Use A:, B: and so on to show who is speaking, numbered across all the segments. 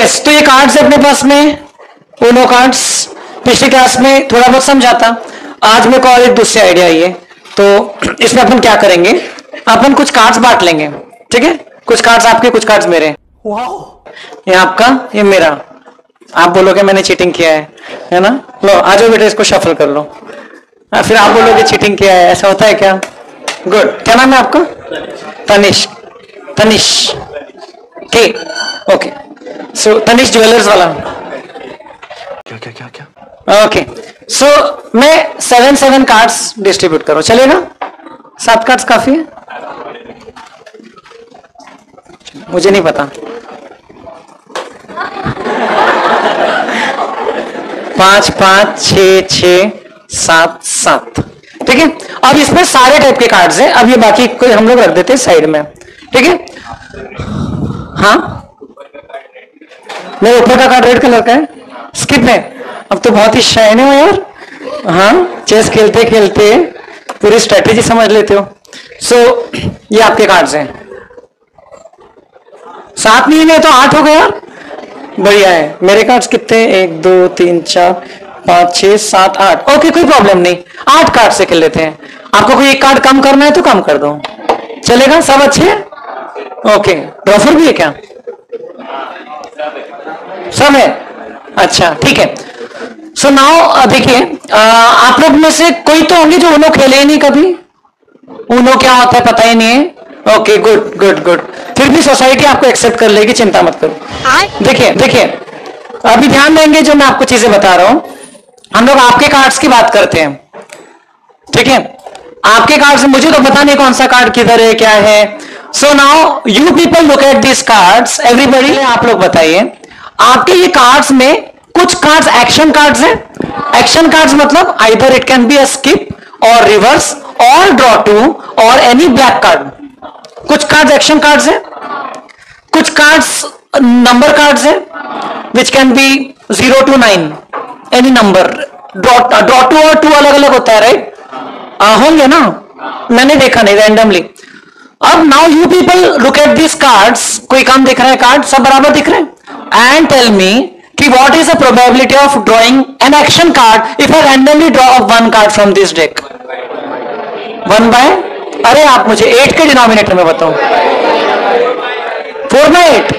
A: Yes, तो ये cards है अपने पास में, उनो कार्ड्स। पिछली क्लास में थोड़ा बहुत समझा था, आज मेरे को और एक दूसरी आइडिया आई है। तो इसमें अपन क्या करेंगे, अपन कुछ कार्ड्स बांट लेंगे, ठीक है? कुछ कार्ड्स आपके, कुछ कार्ड्स मेरे। ये आपका, ये मेरा। आप बोलोगे मैंने चीटिंग किया है ना? लो आ जाओ बेटा, इसको शफल कर लो। फिर आप बोलोगे चीटिंग किया है, ऐसा होता है क्या? गुड। क्या नाम है आपका? तनिष्क। तनिष्क के, ओके। सो तनिष्क ज्वेलर्स वाला।
B: क्या क्या क्या क्या?
A: ओके, सो मैं 7 कार्ड्स डिस्ट्रीब्यूट करूं, चलेगा? 7 कार्ड्स काफी है? मुझे नहीं पता। 5 5 6 6 7 7, ठीक है? अब इसमें सारे टाइप के कार्ड्स हैं। अब ये बाकी कोई हम लोग रख देते हैं साइड में, ठीक है? हाँ, मेरे ऊपर का कार्ड रेड कलर का है, स्किप है। अब तो बहुत ही शाइन हो यार। हाँ, चेस खेलते खेलते पूरी स्ट्रेटेजी समझ लेते हो। सो ये आपके कार्ड्स हैं। 7 नहीं है तो 8 हो गया यार, बढ़िया है। मेरे कार्ड्स कितने? 1 2 3 4 5 6 7 8। ओके, कोई प्रॉब्लम नहीं, 8 कार्ड से खेल लेते हैं। आपको कोई एक कार्ड कम करना है तो कम कर दो, चलेगा? सब अच्छे? ओके, ड्रॉफर भी है क्या? सब है, अच्छा ठीक है। सो नाउ देखिए, आप लोग में से कोई तो होंगे जो उनो खेले ही नहीं कभी। उनो क्या होता है पता ही नहीं है। Okay, good good good. फिर भी सोसाइटी आपको एक्सेप्ट कर लेगी, चिंता मत करो। देखिए देखिए, अभी ध्यान देंगे जो मैं आपको चीजें बता रहा हूं। हम लोग आपके कार्ड्स की बात करते हैं, ठीक है? आपके कार्ड्स, मुझे तो पता नहीं कौन सा कार्ड किधर है, क्या है। So now you people look at this cards, everybody. आप लोग बताइए, आपके ये कार्ड्स में कुछ कार्ड्स एक्शन कार्ड्स हैं। एक्शन कार्ड्स मतलब either it can be a skip और रिवर्स और ड्रॉ टू और एनी ब्लैक कार्ड। कुछ कार्ड्स एक्शन कार्ड्स हैं, कुछ कार्ड्स नंबर कार्ड्स हैं, which can be 0 to 9, any number. Draw two और 2 अलग अलग होता है, राइट? होंगे ना, मैंने देखा नहीं, रैंडमली। अब now you people look at this cards. कोई कम दिख रहा है कार्ड? सब बराबर दिख रहे हैं? एंड टेल मी कि what is the probability of drawing an action card if I randomly draw 1 card from this deck? 1 by, अरे आप मुझे 8 के डिनोमिनेटर में बताओ। 4 by 8।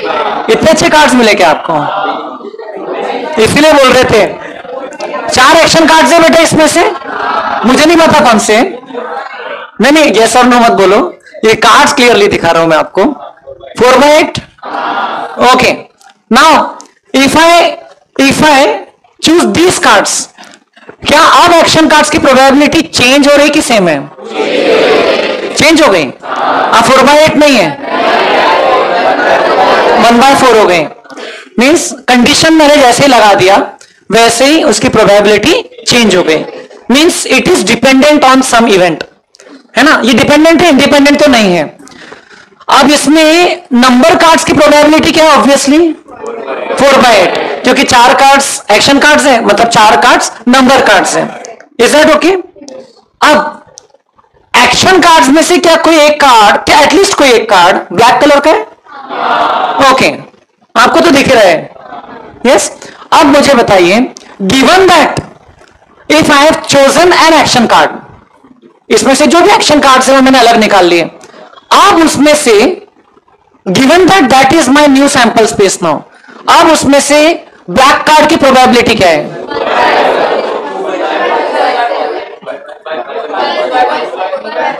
A: इतने अच्छे कार्ड्स मिले क्या आपको? इसलिए बोल रहे थे। 4 एक्शन कार्ड्स है बेटा इसमें से, मुझे नहीं पता कौन से। नहीं, यस और नो मत बोलो, ये कार्ड्स क्लियरली दिखा रहा हूं मैं आपको। 4 by 8, okay. Now if I choose these cards, क्या अब एक्शन कार्ड्स की प्रोबेबिलिटी चेंज हो रही कि सेम है? चेंज हो गई। अब 4 by 8 नहीं है, 1 by 4 हो गए। मीन्स कंडीशन मैंने जैसे ही लगा दिया वैसे ही उसकी प्रोबेबिलिटी चेंज हो गई। Means it is dependent on some event, है ना? ये डिपेंडेंट है, इंडिपेंडेंट तो नहीं है। अब इसमें नंबर कार्ड्स की प्रोबेबिलिटी क्या है? ऑब्वियसली 4 by 8, क्योंकि 4 कार्ड्स एक्शन कार्ड्स है, मतलब 4 कार्ड्स नंबर कार्ड्स है। Is that okay? अब एक्शन कार्ड्स में से क्या कोई एक कार्ड, क्या एटलीस्ट कोई एक कार्ड ब्लैक कलर का है? ओके, आपको तो दिख रहा है, यस। अब मुझे बताइए, given that if I have chosen N action card, इसमें से जो भी एक्शन कार्ड्स है वो मैंने अलग निकाल लिए। अब उसमें से given that is my new sample space now, अब उसमें से ब्लैक कार्ड की प्रोबेबिलिटी क्या है?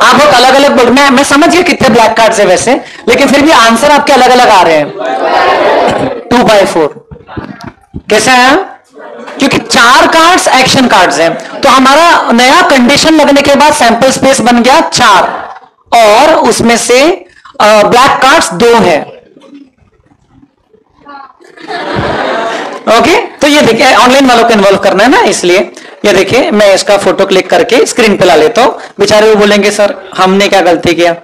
A: आप बहुत अलग अलग बोल, मैं समझ गया कितने ब्लैक कार्ड्स है वैसे, लेकिन फिर भी आंसर आपके अलग अलग आ रहे हैं। 2 by 4 कैसे आया? क्योंकि 4 कार्ड्स एक्शन कार्ड्स हैं, तो हमारा नया कंडीशन लगने के बाद सैंपल स्पेस बन गया 4, और उसमें से ब्लैक कार्ड्स 2 है। ओके, तो ये देखिए, ऑनलाइन वालों को इन्वॉल्व करना है ना, इसलिए ये देखिए, मैं इसका फोटो क्लिक करके स्क्रीन पे ला लेता हूं। बेचारे वो बोलेंगे सर हमने क्या गलती किया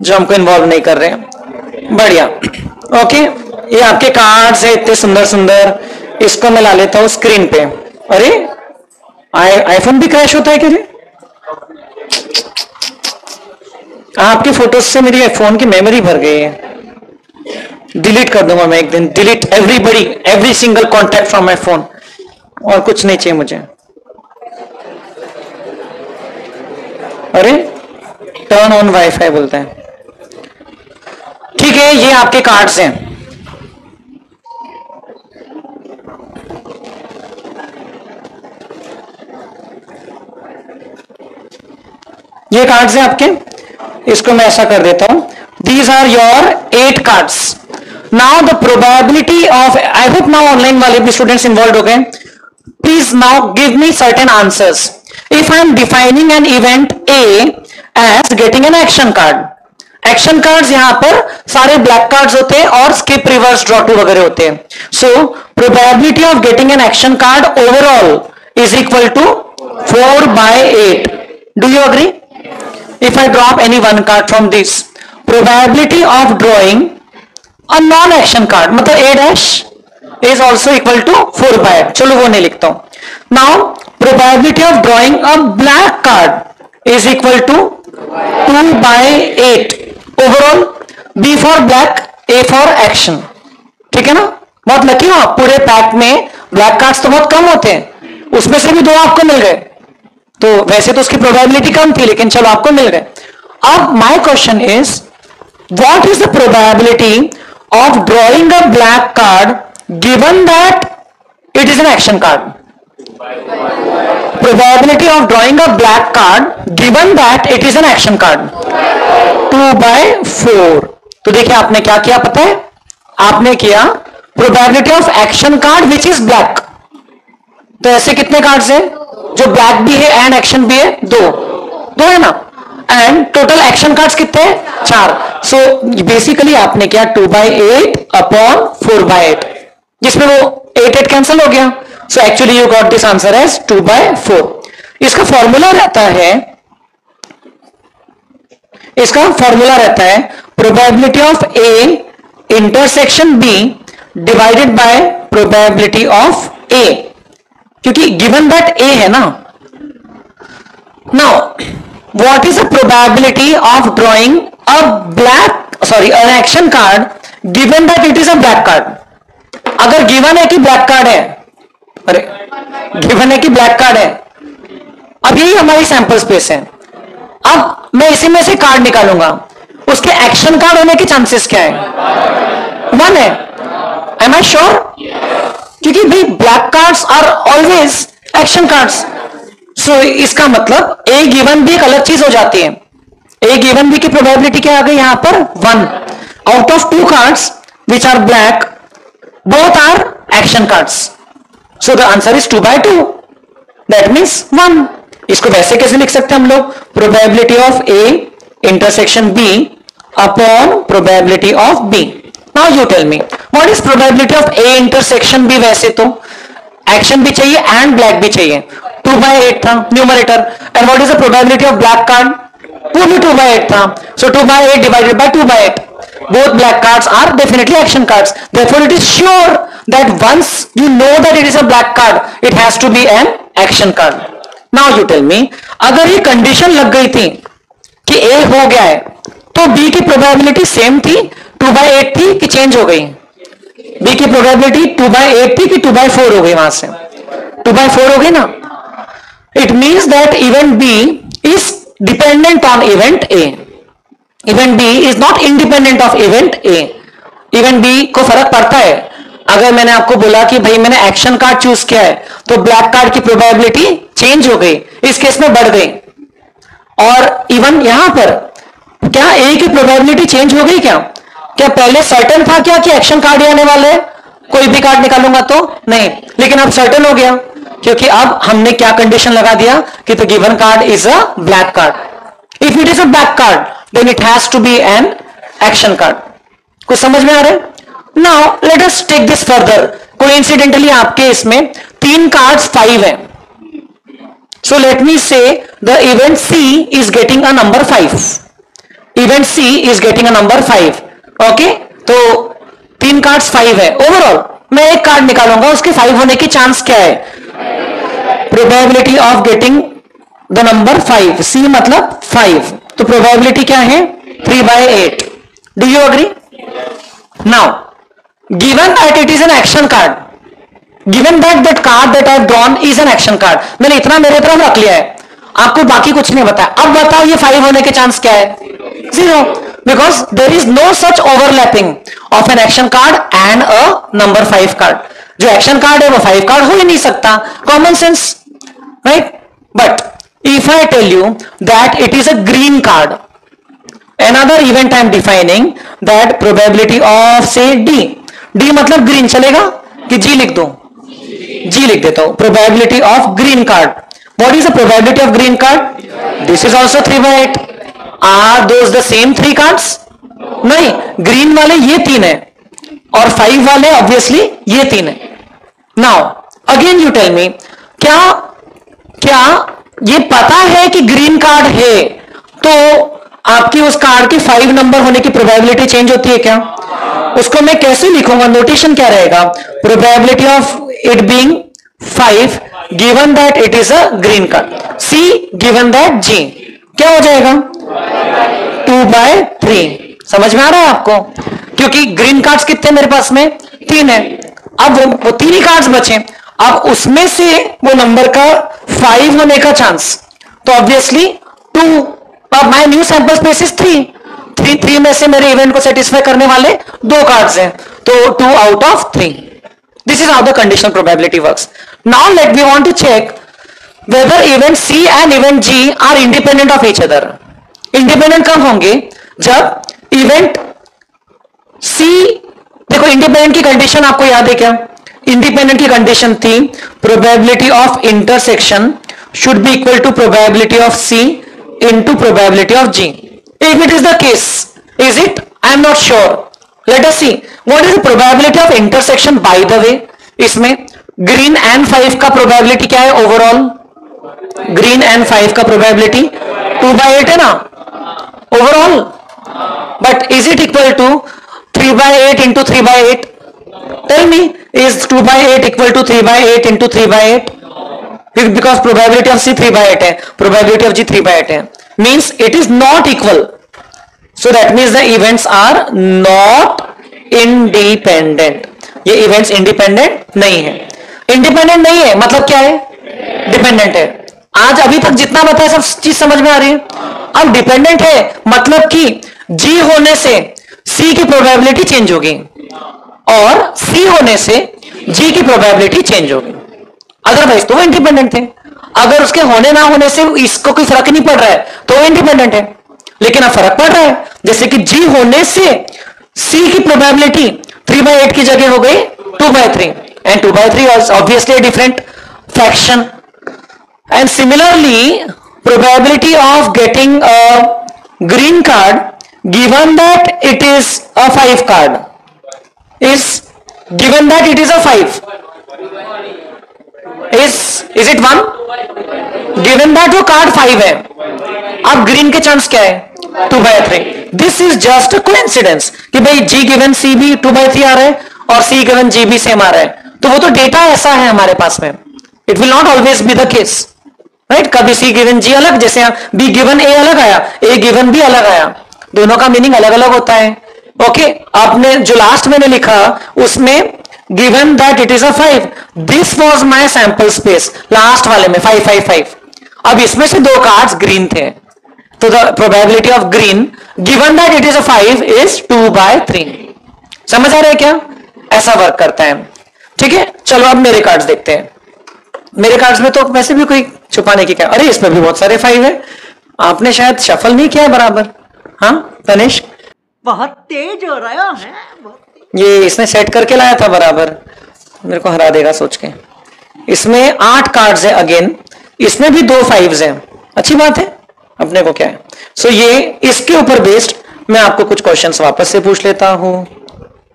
A: जो हमको इन्वॉल्व नहीं कर रहे हैं। बढ़िया, ओके। ये आपके कार्ड्स है इतने सुंदर सुंदर, इसको मैं ला लेता हूं स्क्रीन पे। अरे आईफोन भी क्रैश होता है क्या? आपके फोटोज से मेरी फोन की मेमोरी भर गई है। डिलीट कर दूंगा मैं एक दिन, delete everybody, every single contact from my phone, और कुछ नहीं चाहिए मुझे। अरे टर्न ऑन वाईफाई बोलते हैं। ठीक है, ये आपके कार्ड्स हैं। ये कार्ड्स हैं आपके, इसको मैं ऐसा कर देता हूं। These are your 8 cards. Now the probability of, I hope now online वाले भी स्टूडेंट्स इन्वॉल्व हो गए। Please now give me certain answers. If I am defining an event a as getting an action card, action cards यहां पर सारे black cards होते हैं और स्किप, रिवर्स, ड्रॉ टू वगैरह होते हैं। So probability of getting an action card overall is equal to 4/8। Do you agree? If I drop any one card from this, probability of drawing a non-action card, मतलब A dash is also equal to 4/8। चलो वो नहीं लिखता हूं। Now probability of drawing a black card is equal to 2/8 overall। B for black, A for action। ठीक है ना? बहुत लकी हो आप, पूरे पैक में ब्लैक कार्ड्स तो बहुत कम होते हैं, उसमें से भी 2 आपको मिल गए। तो वैसे तो उसकी प्रोबेबिलिटी कम थी, लेकिन चलो आपको मिल गए। अब my question is, what is the probability of drawing a black card given that it is an action card? Probability of drawing a black card given that it is an action card 2/4। तो देखिए आपने क्या किया पता है? आपने किया probability of action card which is black. तो ऐसे कितने कार्ड्स हैं जो ब्लैक भी है एंड एक्शन भी है? 2 है ना। एंड टोटल एक्शन कार्ड्स कितने हैं? 4। सो बेसिकली आपने किया 2/8 अपॉन 4/8, जिसमें वो 8 कैंसिल हो गया। So actually you got this answer as 2/4। इसका फॉर्मूला रहता है probability of A intersection B divided by probability of A, क्योंकि गिवन दैट ए है ना। Now what is the probability of drawing an action card given that it is a black card? अगर given है कि black card है, अरे given है कि ब्लैक कार्ड है, अब यही हमारी सैंपल स्पेस है। अब मैं इसी में से कार्ड निकालूंगा, उसके एक्शन कार्ड होने के चांसेस क्या है? 1 है। Am I sure? क्योंकि भाई black cards are always action cards. So इसका मतलब ए गिवन भी एक अलग चीज हो जाती है। ए गिवन भी की प्रोबेबिलिटी क्या आ गई यहां पर? 1 out of 2 cards which are black, both are action cards. So the answer is 2/2, that means 1। इसको वैसे कैसे लिख सकते हैं हम लोग? Probability of A intersection B upon probability of b. Now you tell me what is probability of A intersection b? वैसे तो एक्शन भी चाहिए एंड ब्लैक भी चाहिए, 2/8 था numerator. And what is the probability of black card? वो भी 2/8 था। सो 2/8 divided by 2/8, both black cards are definitely action cards. Therefore it is sure that once you know that it is a black card, it has to be an action card. Now you tell me, अगर ये condition लग गई थी कि A हो गया है, तो B की प्रोबेबिलिटी सेम थी, 2/8 थी कि चेंज हो गई? B की प्रोबेबिलिटी 2/8 थी कि 2/4 हो गई? वहां से 2/4 हो गई ना। It means that event B is dependent on event A. Event B is not independent of event A. Event B को फर्क पड़ता है। अगर मैंने आपको बोला कि भाई मैंने एक्शन कार्ड चूज किया है, तो ब्लैक कार्ड की प्रोबेबिलिटी चेंज हो गई, इस केस में बढ़ गई। और इवन यहां पर क्या A की प्रोबेबिलिटी चेंज हो गई? क्या पहले सर्टेन था क्या कि एक्शन कार्ड ही आने वाले है, कोई भी कार्ड निकालूंगा तो? नहीं, लेकिन अब सर्टेन हो गया, क्योंकि अब हमने क्या कंडीशन लगा दिया कि the given card is a black card. If it is a black card then it has to be an action card. कुछ समझ में आ रहा है? Now let us take this further. Coincidentally आपके इसमें 3 cards 5 हैं. So let me say the event C is getting a number 5. Event C is getting a number 5. Okay? तो 3 cards 5 है. Overall मैं एक कार्ड निकालूंगा, उसके 5 होने की चांस क्या है? Probability of getting the number 5. C मतलब 5. तो प्रोबेबिलिटी क्या है? 3/8। Do you agree? Now given that it is an action card, given that card that I have drawn is an action card, मैंने इतना मेरे तरफ रख लिया है, आपको बाकी कुछ नहीं बताया। अब बताओ ये 5 होने के चांस क्या है? 0, because there is no such overlapping of an action card and a number 5 card. जो एक्शन कार्ड है वो 5 कार्ड हो ही नहीं सकता, common sense, right? But if I tell you that it is a green card, another event I am defining that probability of say D मतलब green चलेगा कि G लिख दो? G लिख देता हूं, probability of green card. What is the probability of green card? This is also 3/8. Are those the same 3 cards? नहीं, green वाले ये 3 है और 5 वाले ऑब्वियसली ये 3 है। Now again you tell me, क्या ये पता है कि ग्रीन कार्ड है तो आपकी उस कार्ड के 5 नंबर होने की प्रोबेबिलिटी चेंज होती है क्या? उसको मैं कैसे लिखूंगा, नोटेशन क्या रहेगा? Probability of it being 5 given that it is a green card, C given that G, क्या हो जाएगा? 2/3। समझ में आ रहा है आपको? क्योंकि ग्रीन कार्ड्स कितने मेरे पास में? 3 है। अब वो 3 ही कार्ड्स बचे, अब उसमें से वो नंबर का 5 होने का चांस, तो ऑब्वियसली 2। अब my new sample space is 3 में से मेरे इवेंट को सेटिस्फाई करने वाले 2 कार्ड्स हैं, तो 2 out of 3। This is how the conditional probability works. Now let we want to check whether event c and event g are independent of each other. Independent कब होंगे? जब इवेंट सी, देखो independent की condition आपको याद है क्या? इंडिपेंडेंट की कंडीशन थी probability of intersection should be equal to probability of c into probability of G. If it is the case, is it? I am not sure. Let us see. What is the probability of intersection by the way? इसमें green and 5 का probability क्या है overall? Green and 5 का probability 2/8 है ना overall. But is it equal to 3/8 into 3/8? Tell me, is 2/8 equal to 3/8 into 3/8? Because probability of C 3/8 है, probability of G 3/8 है, means it is not equal. So that means the events are not independent. ये events independent नहीं है। Independent नहीं है मतलब क्या है? Dependent है। आज अभी तक जितना बताया सब चीज समझ में आ रही है? अब dependent है मतलब कि G होने से C की probability चेंज होगी और C होने से G की probability चेंज होगी, अदरवाइज तो वो इंडिपेंडेंट थे। अगर उसके होने ना होने से इसको कोई फर्क नहीं पड़ रहा है तो वो इंडिपेंडेंट है, लेकिन अब फर्क पड़ रहा है, जैसे कि जी होने से सी की प्रोबेबिलिटी 3/8 की जगह हो गई 2/3 and 2/3 is obviously different fraction. And similarly probability of getting a green card given that it is a 5 card is given that it is a 5 is it 1? Given that वो कार्ड 5 है, अब green के chance क्या है? 2/3। This is just coincidence कि भाई जी given C भी 2/3 आ रहा है और सी गिवन जी भी सेम आ रहा है, तो वो तो डेटा ऐसा है हमारे पास में। It will not always be the case, right? कभी सी गिवन जी अलग, जैसे बी गिवन ए अलग आया, ए गिवन बी अलग आया, दोनों का मीनिंग अलग अलग होता है। ओके, आपने जो लास्ट मैंने लिखा उसमें given that it is a 5, this was my sample space, last वाले में 5 5 5। अब इसमें से 2 कार्ड्स ग्रीन थे, तो the probability of green given that it is a 5 is 2/3। समझ आ रहा है क्या? ऐसा वर्क करता है। ठीक है, चलो अब मेरे कार्ड्स देखते हैं। मेरे कार्ड्स में तो वैसे भी कोई छुपाने की क्या, अरे इसमें भी बहुत सारे 5 है, आपने शायद शफल नहीं किया बराबर। हाँ तनिष्क,
C: बहुत तेज हो रहा है।
A: ये इसने सेट करके लाया था बराबर, मेरे को हरा देगा सोच के। इसमें 8 कार्ड्स हैं अगेन, इसमें भी 2 5s हैं, अच्छी बात है, अपने को क्या है। सो ये इसके ऊपर बेस्ड मैं आपको कुछ क्वेश्चंस वापस से पूछ लेता हूं।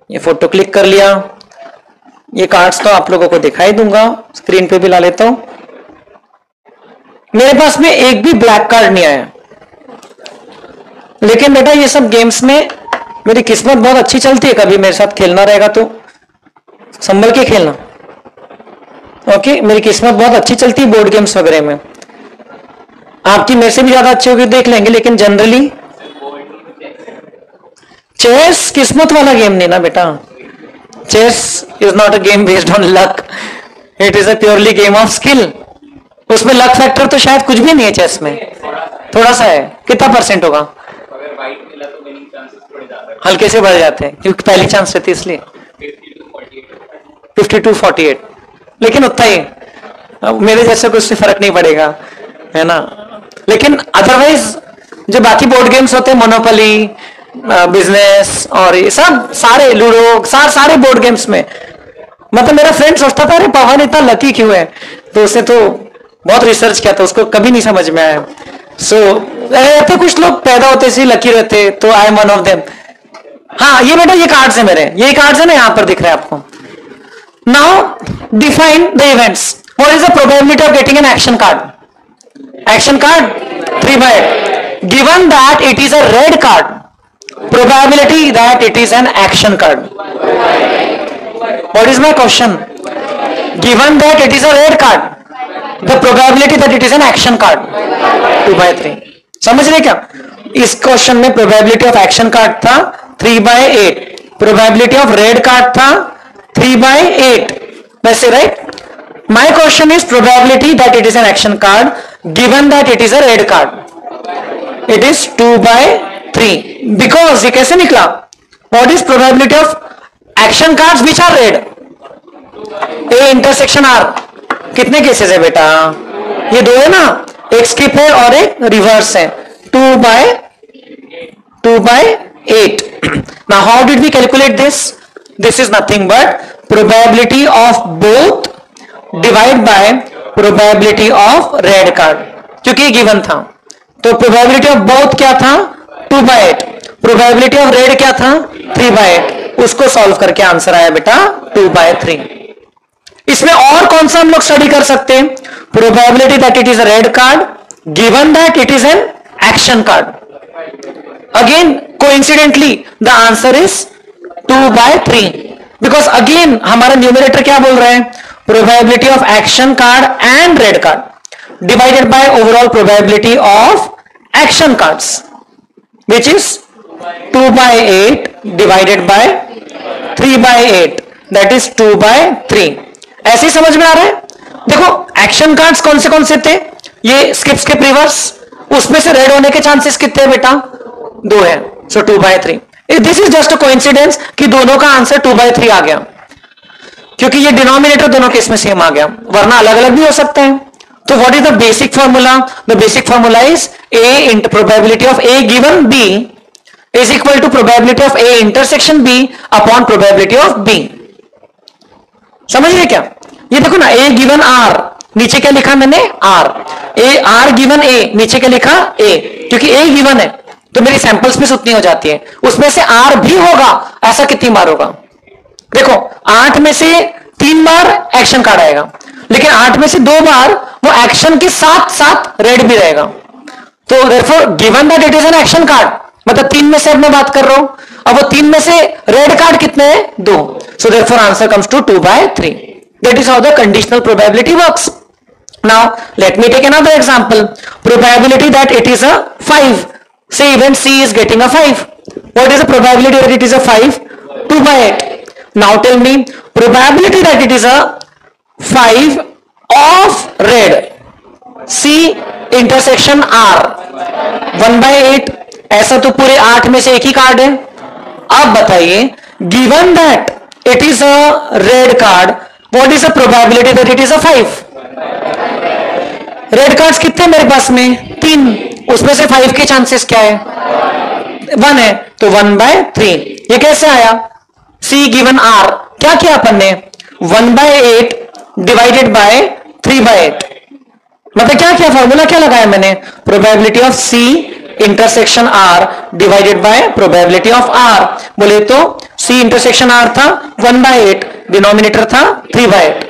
A: ये फोटो क्लिक कर लिया, ये कार्ड्स तो आप लोगों को दिखाई दूंगा, स्क्रीन पे भी ला लेता हूं। मेरे पास में एक भी ब्लैक कार्ड नहीं आया, लेकिन बेटा ये सब गेम्स में मेरी किस्मत बहुत अच्छी चलती है, कभी मेरे साथ खेलना रहेगा तो संभल के खेलना। ओके, मेरी किस्मत बहुत अच्छी चलती है बोर्ड गेम्स वगैरह में, आपकी मेरे से भी ज्यादा अच्छी होगी देख लेंगे, लेकिन जनरली चेस किस्मत वाला गेम नहीं ना बेटा. Chess is not a game based on luck. It is a purely game of skill. उसमें लक फैक्टर तो शायद कुछ भी नहीं है चेस में. थोड़ा सा है. कितना परसेंट होगा? हल्के से बढ़ जाते हैं क्योंकि पहली चांस रहती है इसलिए. 52-48. लेकिन उतना ही. मेरे जैसे को उससे फर्क नहीं पड़ेगा, है ना. लेकिन अदरवाइज जो बाकी बोर्ड गेम्स होते हैं, मोनोपोली, बिजनेस और ये सब सारे, लूडो, सारे बोर्ड गेम्स में, मतलब मेरा फ्रेंड सोचता था अरे पवन इतना लकी क्यों है, तो उसने तो बहुत रिसर्च किया था, उसको कभी नहीं समझ में आया. सो रहते कुछ लोग पैदा होते से लकी रहते, तो I am one of them. हाँ ये बेटा ये कार्ड्स है मेरे, ये कार्ड्स है ना, यहां पर दिख रहा है आपको. Now define the events. What is the probability of getting an action card? Action card 3/8. Given that it is a red card, probability that it is an action card. What is my question? Given that it is a red card, the probability that it is an action card 2/3. समझ रहे क्या? इस question में probability of action card था 3/8, probability of red card था 3/8. वैसे right. My question is probability that it is an action card given that it is a red card, it is 2/3. Because ये कैसे निकला? What is probability of action cards which are red? A intersection r. कितने cases है बेटा? ये दो है ना, एक स्किप है और एक रिवर्स है. 2/8. Now how did we calculate this? This is nothing but probability of both divide by probability of red card. क्योंकि ये गिवन था, तो probability of both क्या था? 2/8. probability of red क्या था? 3/8. उसको सॉल्व करके आंसर आया बेटा 2/3. इसमें और कौन सा हम लोग स्टडी कर सकते हैं? Probability that it is a red card given that it is an action card. Again coincidentally the answer is 2/3. Because again हमारा न्यूमरेटर क्या बोल रहे हैं? Probability of action card and red card divided by overall probability of action cards which is 2/8 divided by 3/8, that is 2/3. ऐसे ही समझ में आ रहा है? देखो एक्शन कार्ड्स कौन से थे? ये स्किप रिवर्स, उसमें से रेड होने के चांसेस कितने हैं बेटा? 2 है. सो 2/3. This is just a coincidence कि दोनों का आंसर 2/3 आ गया, क्योंकि ये डिनोमिनेटर दोनों केस में सेम आ गया, वरना अलग अलग भी हो सकता है. तो what is the basic formula? The basic formula is A into probability of A given B is equal to probability of A intersection B upon probability of B. समझ रहे क्या? ये देखो ना, ए गिवन आर, नीचे क्या लिखा मैंने? आर. ए आर गिवन ए, नीचे क्या लिखा? ए. क्योंकि ए गिवन है तो मेरी सैंपल स्पेस उतनी हो जाती है, उसमें से आर भी होगा. ऐसा कितनी बार होगा? देखो 8 में से 3 बार एक्शन कार्ड आएगा, लेकिन 8 में से 2 बार वो एक्शन के साथ साथ रेड भी रहेगा. तो therefore given that it is an action card, मतलब 3 में से अब मैं बात कर रहा हूं, अब वो 3 में से रेड कार्ड कितने हैं? 2. So therefore answer comes to 2/3. That is how the conditional probability works. Now let me take another example. Probability that it is a 5. Say event C is getting a 5. What is the probability that it is a 5? 2/8. Now tell me probability that it is a 5 of red C intersection R 1/8. ऐसा तो पूरे 8 में से एक ही card है. अब बताइए given that it is a red card, what is the probability that it is a 5? Red cards कितने मेरे पास में? 3. उसमें से 5 के चांसेस क्या है? 1 है, तो 1/3. ये कैसे आया? C गिवन R, क्या किया अपन ने? 1/8 डिवाइडेड बाय 3/8. मतलब क्या किया? फॉर्मूला क्या लगाया मैंने? Probability of C intersection R divided by probability of R. बोले तो C इंटरसेक्शन R था 1/8, डिनोमिनेटर था 3/8.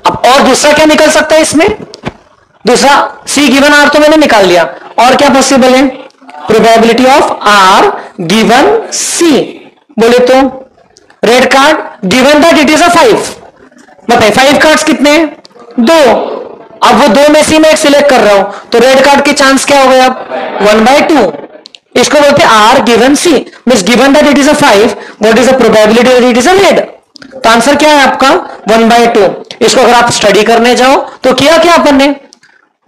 A: अब और दूसरा क्या निकल सकता है इसमें? दूसरा C गिवन R तो मैंने निकाल लिया, और क्या पॉसिबल है? Probability of R given C. बोले तो red card given that it is a 5. बताइए 5 कार्ड्स कितने? 2. अब वो 2 में से मैं एक सिलेक्ट कर रहा हूं, तो रेड कार्ड के चांस क्या हो गया? 1/2. इसको बोलते हैं R given C, means given that it is a 5, what is the probability that it is a red? तो आंसर क्या है आपका 1/2। इसको अगर आप स्टडी करने जाओ तो किया क्या अपन ने,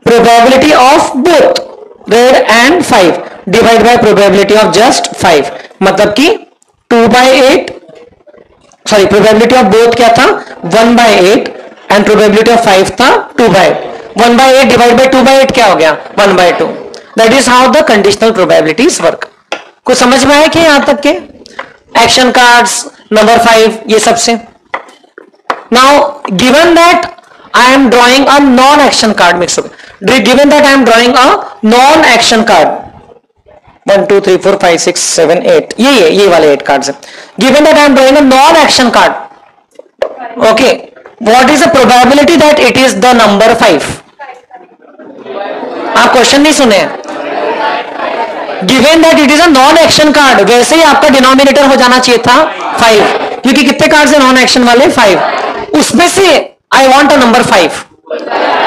A: probability of both red and 5 divide by probability of just 5, मतलब कि 2/8, सॉरी प्रोबेबिलिटी ऑफ बोथ क्या था 1/8 एंड प्रोबेबिलिटी ऑफ 5 था 1/8 डिवाइड बाय 2/8 क्या हो गया 1/2। That is how the conditional probabilities work. कुछ समझ में आया कि यहां तक के एक्शन कार्ड्स नंबर 5 ये सबसे। Now given that I am drawing a non action card, mix given that I am drawing a non action card 1 2 3 4 5 6 7 8, ये वाले 8 कार्ड्स है। Given that I am drawing a non action card, okay, what is the probability that it is the number 5? आप question नहीं सुने, given that it is a non action card, वैसे ही आपका denominator हो जाना चाहिए था 5, क्योंकि कितने कार्ड्स है नॉन एक्शन वाले 5, उसमें से आई वांट अ नंबर 5,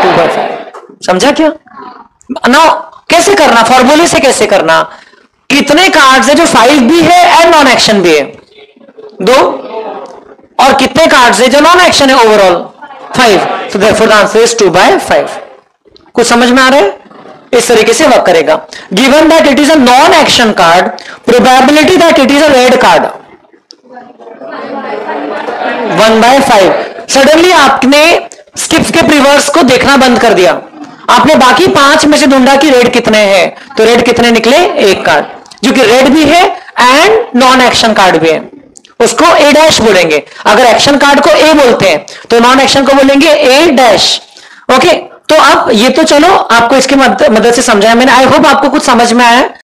A: 2/5। समझा क्या? नाउ कैसे करना, फॉर्मूले से कैसे करना, कितने कार्ड्स है जो 5 भी है एंड नॉन एक्शन भी है 2, और कितने कार्ड्स है जो नॉन एक्शन है overall 5, so therefore the answer is 2/5। कुछ समझ में आ रहा है? इस तरीके से वर्क करेगा। Given that it is a non action card, probability that it is a red card 1/5। Suddenly आपने स्किप्स के प्रीवर्स को देखना बंद कर दिया, आपने बाकी 5 में से ढूंढा कि रेड कितने हैं, तो रेड कितने निकले 1 कार्ड, जो कि रेड भी है एंड नॉन एक्शन कार्ड भी है, उसको A डैश बोलेंगे। अगर एक्शन कार्ड को A बोलते हैं तो नॉन एक्शन को बोलेंगे A डैश। ओके, तो अब ये तो चलो आपको इसकी मदद से समझाया मैंने, आई होप आपको कुछ समझ में आया।